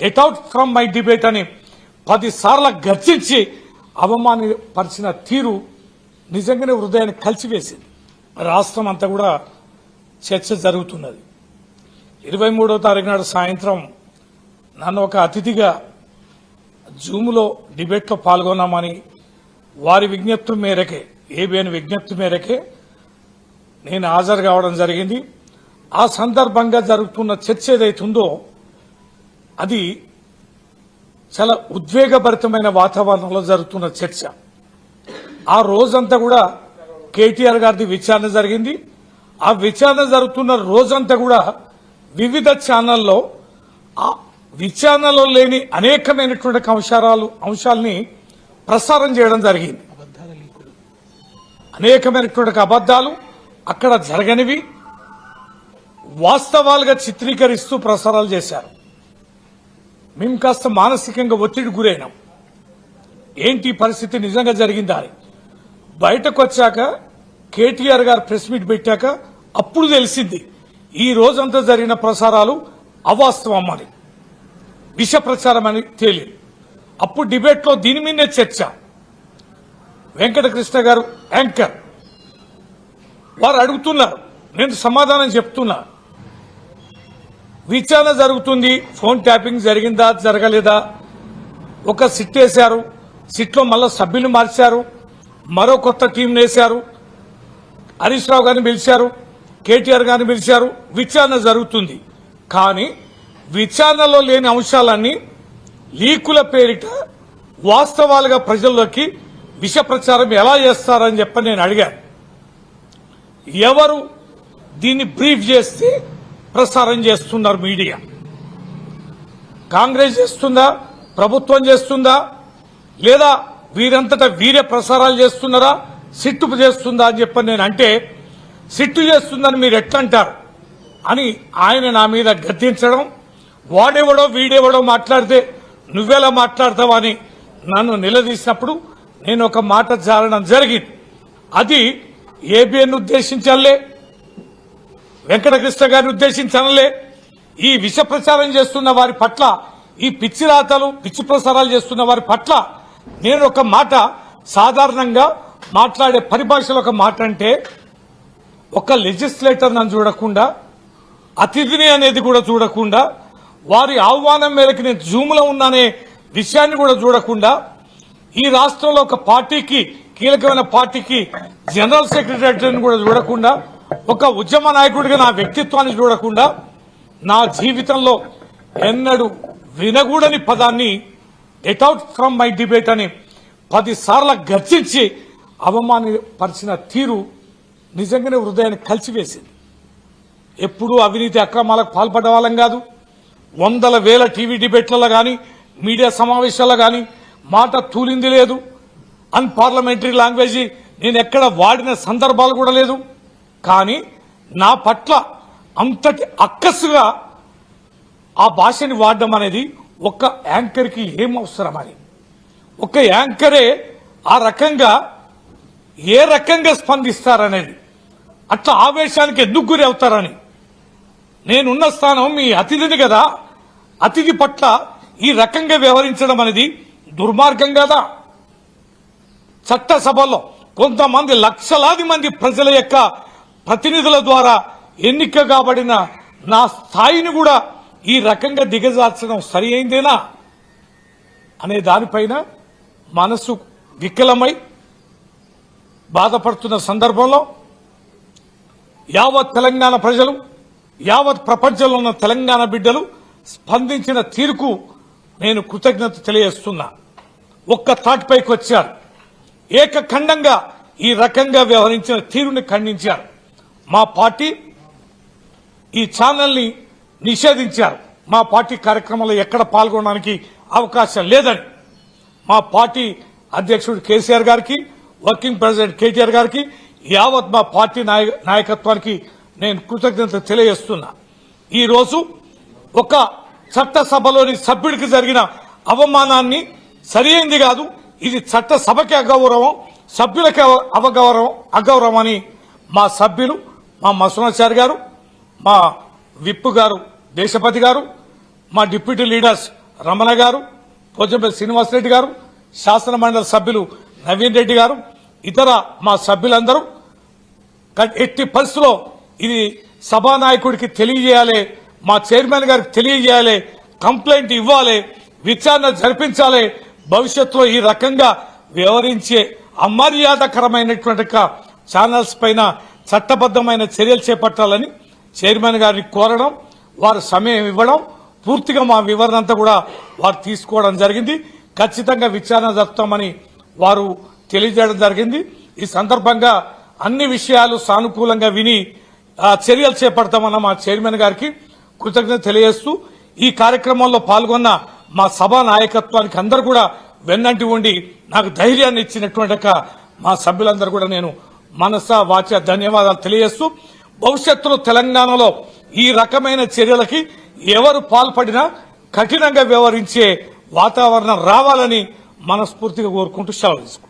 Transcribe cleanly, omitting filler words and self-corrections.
Get out from my debate అని 10 సార్లు గర్జించి అవమానపరిచిన తీరు నిజంగానే హృదయాన్ని కలిసివేసింది. రాష్ట్రం అంతా కూడా చర్చ జరుగుతున్నది. 23వ తారీఖు నాడు సాయంత్రం నన్ను ఒక అతిథిగా జూమ్లో డిబేట్లో పాల్గొన్నామని వారి విజ్ఞప్తి మేరకే, ఏబిఎన్ విజ్ఞప్తి మేరకే నేను హాజరు కావడం జరిగింది. ఆ సందర్భంగా జరుగుతున్న చర్చ ఏదైతుందో అది చాలా ఉద్వేగభరితమైన వాతావరణంలో జరుగుతున్న చర్చ. ఆ రోజంతా కూడా కేటీఆర్ గారిది విచారణ జరిగింది. ఆ విచారణ జరుగుతున్న రోజంతా కూడా వివిధ ఛానల్లో ఆ విచారణలో లేని అనేకమైనటువంటి అంశాలని ప్రసారం చేయడం జరిగింది. అనేకమైనటువంటి అబద్దాలు అక్కడ జరగనివి వాస్తవాలుగా చిత్రీకరిస్తూ ప్రసారాలు చేశారు. మేము కాస్త మానసికంగా ఒత్తిడి గురైనాం. ఏంటి పరిస్థితి, నిజంగా జరిగిందా అని. బయటకు వచ్చాక కేటీఆర్ గారు ప్రెస్ మీట్ పెట్టాక అప్పుడు తెలిసింది ఈ రోజంతా జరిగిన ప్రసారాలు అవాస్తవం అని, విష ప్రచారం అని తేలింది. అప్పుడు డిబేట్లో దీని మీదే చర్చ. వెంకటకృష్ణ గారు యాంకర్, వారు అడుగుతున్నారు, నేను సమాధానం చెప్తున్నా. విచారణ జరుగుతుంది, ఫోన్ ట్యాపింగ్ జరిగిందా జరగలేదా, ఒక సిట్ వేశారు, సిట్లో మళ్ళా సభ్యులు మార్చారు, మరో కొత్త టీం వేశారు, హరీష్ రావు గారిని పిలిచారు, కేటీఆర్ గారిని పిలిచారు, విచారణ జరుగుతుంది. కానీ విచారణలో లేని అంశాలన్నీ లీకుల పేరిట వాస్తవాలుగా ప్రజల్లోకి విష ప్రచారం ఎలా చేస్తారని చెప్పని నేను అడిగాను. ఎవరు దీన్ని బ్రీఫ్ చేస్తే ప్రసారం చేస్తున్నారు మీడియా? కాంగ్రెస్ చేస్తుందా, ప్రభుత్వం చేస్తుందా, లేదా వీరంతటా వీరే ప్రసారాలు చేస్తున్నారా, సిట్టు చేస్తుందా అని చెప్పని నేను అంటే, సిట్టు చేస్తుందని మీరు ఎట్లంటారు అని ఆయన నా మీద గద్దించడం, వాడెవడో వీడెవడో మాట్లాడితే నువ్వెలా మాట్లాడతావు అని నన్ను నిలదీసినప్పుడు నేను ఒక మాట జారడం జరిగింది. అది ఏబిఎన్ ఉద్దేశించాలే, వెంకటకృష్ణ గారిని ఉద్దేశించాలే. ఈ విష ప్రచారం చేస్తున్న వారి పట్ల, ఈ పిచ్చి రాతలు పిచ్చి ప్రసారాలు చేస్తున్న వారి పట్ల నేను ఒక మాట సాధారణంగా మాట్లాడే పరిభాషలో ఒక మాట అంటే, ఒక లెజిస్లేటర్ నన్ను చూడకుండా, అతిథిని అనేది కూడా చూడకుండా, వారి ఆహ్వానం మేరకు నేను జూమ్లో ఉన్నానే విషయాన్ని కూడా చూడకుండా, ఈ రాష్ట్రంలో ఒక పార్టీకి, కీలకమైన పార్టీకి జనరల్ సెక్రటరీని కూడా చూడకుండా, ఒక ఉద్యమ నాయకుడిగా నా వ్యక్తిత్వాన్ని చూడకుండా, నా జీవితంలో ఎన్నడూ వినగూడని పదాన్ని get out from my debate అని 10 సార్లు గర్జించి అవమానపరిచిన తీరు నిజంగానే హృదయాన్ని కలిసివేసింది. ఎప్పుడూ అవినీతి అక్రమాలకు పాల్పడ్డ వాళ్ళం కాదు. వందల వేల టీవీ డిబేట్లలో కానీ, మీడియా సమావేశాల్లో కానీ మాట తూలింది లేదు. అన్పార్లమెంటరీ లాంగ్వేజ్ నేను ఎక్కడ వాడిన సందర్భాలు కూడా లేదు. కానీ నా పట్ల అంతటి అక్కసుగా ఆ భాషని వాడడం అనేది ఒక యాంకర్కి ఏం అవసరమని, ఒక యాంకరే ఆ రకంగా ఏ రకంగా స్పందిస్తారనేది, అట్లా ఆవేశానికి ఎందుకు గురి అవుతారని. నేనున్న స్థానం మీ అతిథిని కదా, అతిథి పట్ల ఈ రకంగా వ్యవహరించడం అనేది దుర్మార్గం కదా. చట్టసభలో కొంతమంది లక్షలాది మంది ప్రజల యొక్క ప్రతినిధుల ద్వారా ఎన్నిక కాబడిన నా స్థాయిని కూడా ఈ రకంగా దిగజార్చడం సరి అయిందేనా అనే దానిపైన మనసు వికలమై బాధపడుతున్న సందర్భంలో యావత్ తెలంగాణ ప్రజలు, యావత్ ప్రపంచంలో ఉన్న తెలంగాణ బిడ్డలు స్పందించిన తీరుకు నేను కృతజ్ఞత తెలియజేస్తున్నా. ఒక్క తాటిపైకి వచ్చారు, ఏకఖండంగా ఈ రకంగా వ్యవహరించిన తీరుని ఖండించారు. మా పార్టీ ఈ ఛానల్ని నిషేధించారు. మా పార్టీ కార్యక్రమంలో ఎక్కడ పాల్గొనడానికి అవకాశం లేదని మా పార్టీ అధ్యక్షుడు కేసీఆర్ గారికి, వర్కింగ్ ప్రెసిడెంట్ కేటీఆర్ గారికి, యావత్ మా పార్టీ నాయకత్వానికి నేను కృతజ్ఞత తెలియజేస్తున్నా. ఈ రోజు ఒక చట్టసభలోని సభ్యుడికి జరిగిన అవమానాన్ని సరైంది కాదు, ఇది చట్టసభకి అగౌరవం, సభ్యులకి అగౌరవం అని మా సభ్యులు, మా మసూనాచారి గారు, మా విప్ గారు దేశపతి గారు, మా డిప్యూటీ లీడర్స్ రమణ గారు, పోచంపల్లి శ్రీనివాసరెడ్డి గారు, శాసన మండలి సభ్యులు నవీన్ రెడ్డి గారు, ఇతర మా సభ్యులందరూ ఎట్టి పరిస్థితుల్లో ఇది సభానాయకుడికి తెలియజేయాలి, మా చైర్మన్ గారికి తెలియజేయాలి, కంప్లైంట్ ఇవ్వాలి, విచారణ జరిపించాలి. భవిష్యత్తులో ఈ రకంగా వ్యవహరించే అమర్యాదకరమైనటువంటి ఛానల్స్ పైన చట్టబద్దమైన చర్యలు చేపట్టాలని చైర్మన్ గారిని కోరడం, వారు సమయం ఇవ్వడం, పూర్తిగా మా వివరణ అంతా కూడా వారు తీసుకోవడం జరిగింది. ఖచ్చితంగా విచారణ జరుపుతామని వారు తెలియజేయడం జరిగింది. ఈ సందర్భంగా అన్ని విషయాలు సానుకూలంగా విని చర్యలు చేపడతామన్న మా చైర్మన్ గారికి కృతజ్ఞత తెలియజేస్తూ ఈ కార్యక్రమంలో పాల్గొన్న మా సభా నాయకత్వానికి అందరూ కూడా వెన్నంటి ఉండి నాకు ధైర్యాన్ని ఇచ్చినటువంటి మా సభ్యులందరూ కూడా నేను మనస వాచ ధన్యవాదాలు తెలియజేస్తూ భవిష్యత్తులో తెలంగాణలో ఈ రకమైన చర్యలకి ఎవరు పాల్పడినా కఠినంగా వ్యవహరించే వాతావరణం రావాలని మనస్ఫూర్తిగా కోరుకుంటూ సెలవు తీసుకుంటాను.